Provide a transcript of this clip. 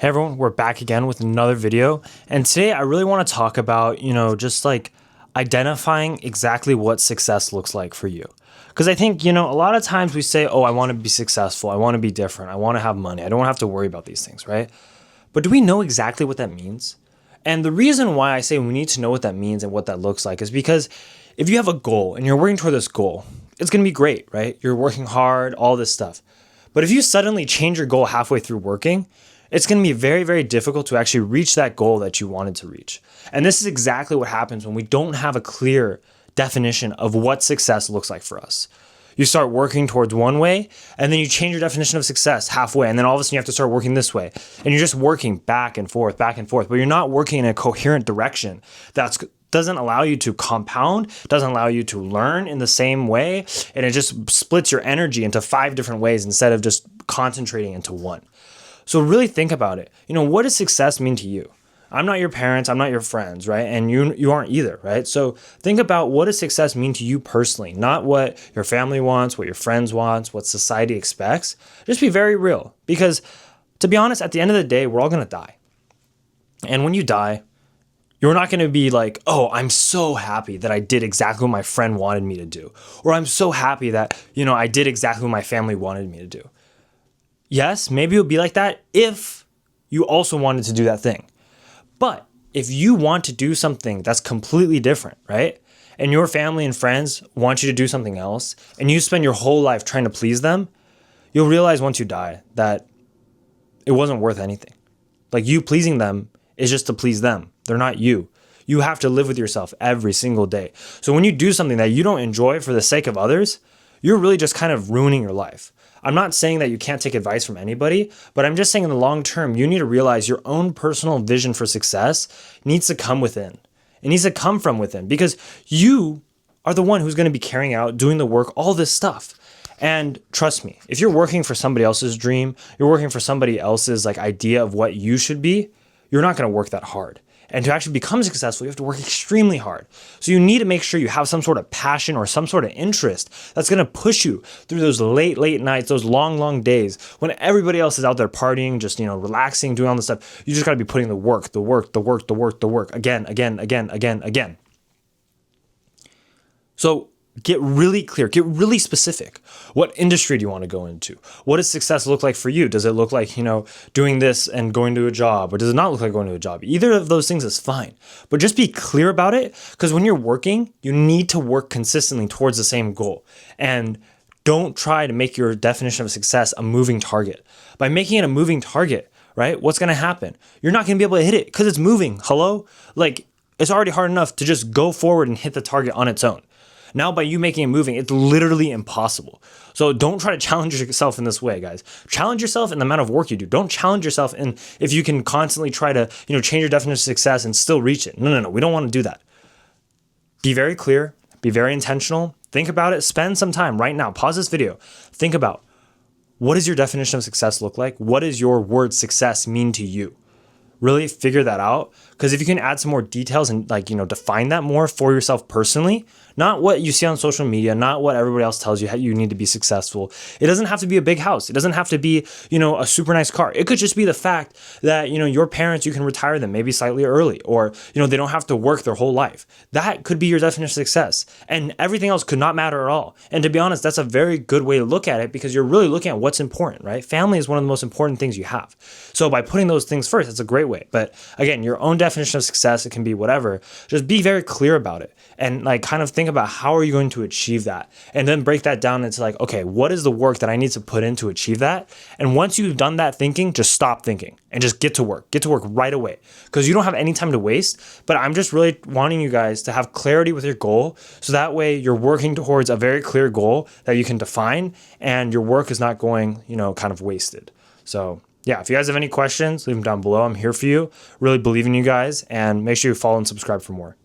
Hey everyone, we're back again with another video. And today I really want to talk about, just like identifying exactly what success looks like for you. Because I think, a lot of times we say, oh, I want to be successful. I want to be different. I want to have money. I don't have to worry about these things, right? But do we know exactly what that means? And the reason why I say we need to know what that means and what that looks like is because if you have a goal and you're working toward this goal, it's going to be great, right? You're working hard, all this stuff. But if you suddenly change your goal halfway through working, it's going to be very, very difficult to actually reach that goal that you wanted to reach. And this is exactly what happens when we don't have a clear definition of what success looks like for us. You start working towards one way, and then you change your definition of success halfway, and then all of a sudden you have to start working this way. And you're just working back and forth, but you're not working in a coherent direction that doesn't allow you to compound, doesn't allow you to learn in the same way, and it just splits your energy into 5 different ways instead of just concentrating into one. So really think about it. What does success mean to you? I'm not your parents, I'm not your friends, right? And you aren't either, right? So think about what does success mean to you personally, not what your family wants, what your friends wants, what society expects. Just be very real, because to be honest, at the end of the day, we're all going to die. And when you die, you're not going to be like, oh, I'm so happy that I did exactly what my friend wanted me to do. Or I'm so happy that, I did exactly what my family wanted me to do. Yes, maybe it would be like that if you also wanted to do that thing. But if you want to do something that's completely different, right? And your family and friends want you to do something else, and you spend your whole life trying to please them, you'll realize once you die that it wasn't worth anything. Like, you pleasing them is just to please them. They're not you. You have to live with yourself every single day. So when you do something that you don't enjoy for the sake of others, you're really just kind of ruining your life. I'm not saying that you can't take advice from anybody, but I'm just saying in the long term, you need to realize your own personal vision for success needs to come within. It needs to come from within, because you are the one who's going to be carrying out, doing the work, all this stuff. And trust me, if you're working for somebody else's dream, you're working for somebody else's idea of what you should be, you're not going to work that hard. And to actually become successful, you have to work extremely hard. So you need to make sure you have some sort of passion or some sort of interest that's going to push you through those late nights, those long days when everybody else is out there partying, just, relaxing, doing all this stuff. You just got to be putting the work again. So get really clear, get really specific. What industry do you want to go into? What does success look like for you? Does it look like, doing this and going to a job, or does it not look like going to a job? Either of those things is fine, but just be clear about it, because when you're working, you need to work consistently towards the same goal. And don't try to make your definition of success a moving target. By making it a moving target, right? What's going to happen? You're not going to be able to hit it because it's moving. Hello? It's already hard enough to just go forward and hit the target on its own. Now, by you making it moving, it's literally impossible. So don't try to challenge yourself in this way, guys. Challenge yourself in the amount of work you do. Don't challenge yourself in if you can constantly try to, change your definition of success and still reach it. No. We don't want to do that. Be very clear. Be very intentional. Think about it. Spend some time right now. Pause this video. Think about, what does your definition of success look like? What does your word success mean to you? Really figure that out, because if you can add some more details and define that more for yourself personally, not what you see on social media, not what everybody else tells you how you need to be successful. It doesn't have to be a big house. It doesn't have to be, a super nice car. It could just be the fact that, your parents, you can retire them maybe slightly early, or, they don't have to work their whole life. That could be your definition of success, and everything else could not matter at all. And to be honest, that's a very good way to look at it, because you're really looking at what's important, right? Family is one of the most important things you have. So by putting those things first, it's a great way. But again, your own definition of success, it can be whatever. Just be very clear about it, and kind of think about how are you going to achieve that, and then break that down into okay, what is the work that I need to put in to achieve that? And once you've done that thinking, just stop thinking and just get to work right away, because you don't have any time to waste. But I'm just really wanting you guys to have clarity with your goal, so that way you're working towards a very clear goal that you can define, and your work is not going, kind of wasted. So yeah, if you guys have any questions, leave them down below. I'm here for you. Really believe in you guys, and make sure you follow and subscribe for more.